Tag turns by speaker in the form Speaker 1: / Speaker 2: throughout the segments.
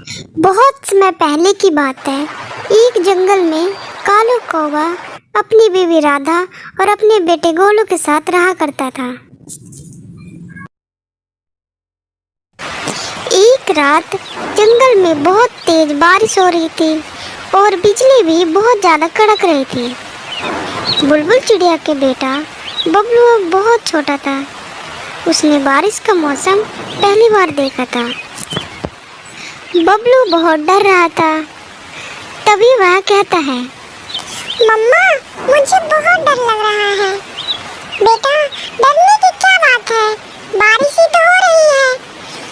Speaker 1: बहुत समय पहले की बात है। एक जंगल में कालू कौवा अपनी बीवी राधा और अपने बेटे गोलू के साथ रहा करता था। एक रात जंगल में बहुत तेज बारिश हो रही थी और बिजली भी बहुत ज़्यादा कड़क रही थी। बुलबुल चिड़िया के बेटा बबलू बहुत छोटा था। उसने बारिश का मौसम पहली बार देखा था। बबलू बहुत डर रहा था। तभी वह कहता है,
Speaker 2: मम्मा, मुझे बहुत डर लग रहा है। बेटा, डरने की क्या बात है? बारिश ही तो हो रही है।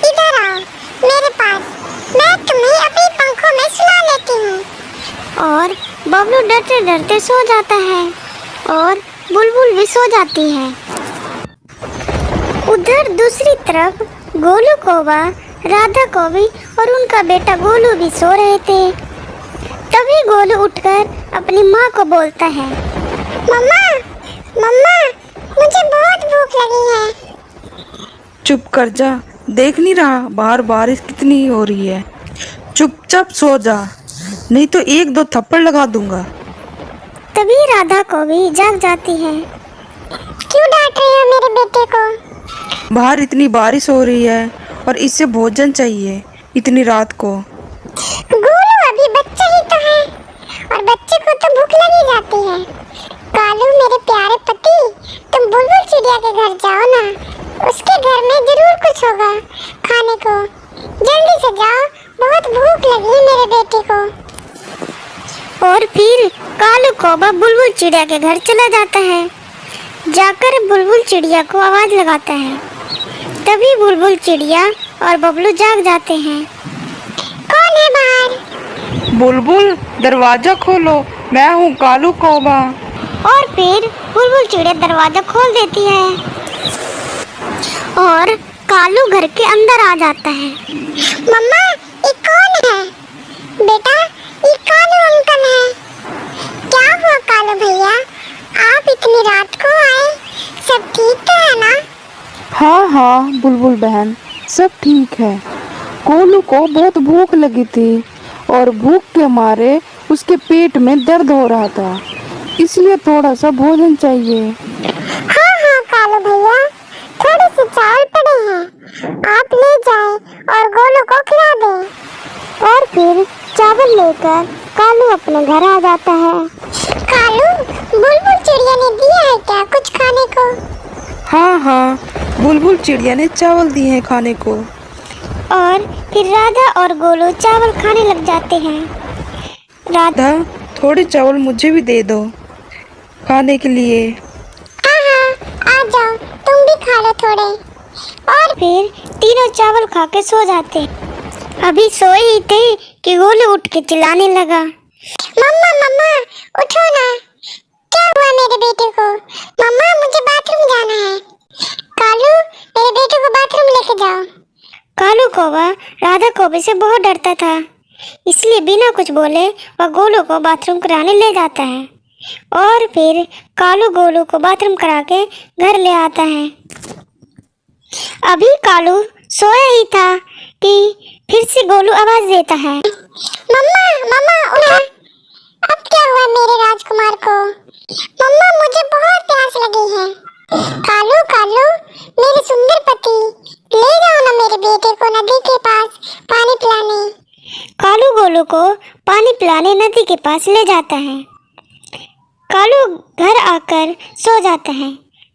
Speaker 2: इधर आओ मेरे पास, मैं तुम्हें अपने पंखों में सुला लेती हूँ।
Speaker 1: और बबलू डरते डरते सो जाता है और बुलबुल भी सो जाती है। उधर दूसरी तरफ गोलू कौवा, राधा कौवी और उनका बेटा गोलू भी सो रहे थे। तभी गोलू उठकर अपनी माँ को बोलता है,
Speaker 2: मम्मा, मम्मा, मुझे बहुत भूख लगी है।
Speaker 3: चुप कर जा, देख नहीं रहा बाहर बारिश कितनी हो रही है। चुपचाप सो जा, नहीं तो एक दो थप्पड़ लगा दूंगा।
Speaker 1: तभी राधा कौवी जाग जाती है।
Speaker 2: क्यों डांट रही हो मेरे बेटे को?
Speaker 3: बाहर इतनी बारिश हो रही है और इससे भोजन चाहिए इतनी रात को।
Speaker 2: गोलू अभी बच्चा ही तो है और बच्चे को तो भूख लगी जाती है। कालू मेरे प्यारे पति, तुम बुलबुल चिड़िया के घर जाओ ना, उसके घर में जरूर कुछ होगा खाने को। जल्दी से जाओ, बहुत भूख लगी है मेरे बेटे को।
Speaker 1: और फिर कालू कौवा बुलबुल चिड़िया के घर चला जाता है। जाकर बुलबुल चिड़िया को आवाज लगाता है। तभी बुलबुल चिड़िया और बबलू जाग जाते हैं।
Speaker 2: कौन है बाहर?
Speaker 3: बुलबुल, दरवाजा खोलो, मैं हूँ कालू कौवा।
Speaker 1: और फिर बुलबुल चिड़िया दरवाजा खोल देती है और कालू घर के अंदर आ जाता है।
Speaker 2: मम्मा, ये कौन है? बेटा, ये कालू अंकल है। क्या हुआ कालू भैया, आप इतनी रात को आए? सब ठीक तो है ना?
Speaker 3: हाँ हाँ बुलबुल बहन, सब ठीक है। गोलू को बहुत भूख लगी थी और भूख के मारे उसके पेट में दर्द हो रहा था, इसलिए थोड़ा सा भोजन चाहिए।
Speaker 2: हाँ हाँ कालू भैया, थोड़े से चावल पड़े हैं, आप ले जाएं और गोलू को खिला दें।
Speaker 1: और फिर चावल लेकर कालू अपने घर आ जाता है।
Speaker 2: कालू, बुलबुल चिड़िया ने दिया है क्या कुछ खाने को?
Speaker 3: हाँ हाँ, बुलबुल चिड़िया ने चावल दिए हैं खाने को।
Speaker 1: और फिर राधा और गोलू चावल खाने लग जाते हैं।
Speaker 3: राधा, थोड़े चावल मुझे भी दे दो खाने के लिए।
Speaker 2: हाँ, आ जाओ, तुम भी खा लो थोड़े।
Speaker 1: और फिर तीनों चावल खा के सो जाते। अभी सोए ही थे कि गोलू उठ के चिल्लाने लगा,
Speaker 2: मम्मा मम्मा, उठो ना, क्या हुआ मेरे बेटे को? मम्मा, मुझे बाथरूम जाना है। कालू, मेरे बेटे को बाथरूम लेके जाओ।
Speaker 1: कालू कौवा राधा कौवे से बहुत डरता था, इसलिए बिना कुछ बोले वह गोलू को बाथरूम कराने ले जाता है। और फिर कालू गोलू को बाथरूम करा के घर ले आता है। अभी कालू सोया ही था कि फिर से गोलू आवाज देता है,
Speaker 2: मम्मा मम्मा, उठो। अब क्या हुआ मेरे राजकुमार को? मम्मा, मुझे बहुत प्यास लगी है। कालू कालू, मेरे सुंदर पति, ले जाओ ना मेरे बेटे को नदी के पास पानी पिलाने।
Speaker 1: कालू गोलू को पानी पिलाने नदी के पास ले जाता है। कालू घर आकर सो जाता है।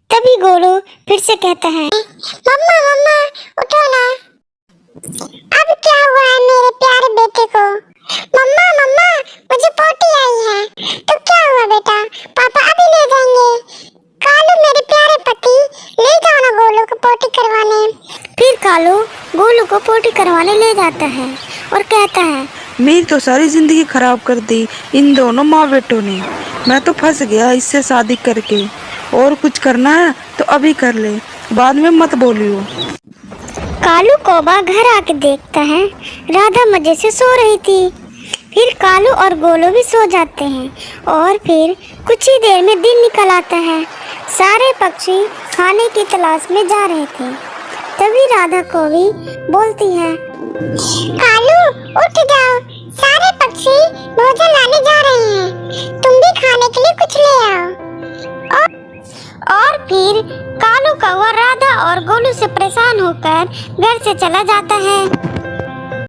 Speaker 1: तभी गोलू फिर से कहता है,
Speaker 2: मम्मा मम्मा, उठो ना। अब क्या हुआ है मेरे प्यारे बेटे को? मम्मा मम्मा, मुझे पोटी आई है। तो क्या हुआ बेटा, पापा अभी ले जाएंगे। कालू मेरे प्यारे पति, ले जाओ ना गोलू को पोटी करवाने।
Speaker 1: फिर कालू गोलू को पोटी करवाने ले जाता है और कहता है,
Speaker 3: मेरी तो सारी जिंदगी खराब कर दी इन दोनों माँ बेटों ने। मैं तो फंस गया इससे शादी करके। और कुछ करना है तो अभी कर ले, बाद में मत बोलियो।
Speaker 1: कालू कौवा घर आके देखता है राधा मजे से सो रही थी। फिर कालू और गोलू भी सो जाते हैं और फिर कुछ ही देर में दिन निकल आता है। सारे पक्षी खाने की तलाश में जा रहे थे। तभी राधा कौवी बोलती है,
Speaker 2: कालू उठ जाओ, सारे पक्षी भोजन लाने जा रहे हैं, तुम भी खाने के लिए कुछ ले आओ।
Speaker 1: और फिर कालू कौवा राधा और गोलू से परेशान होकर घर से चला जाता है।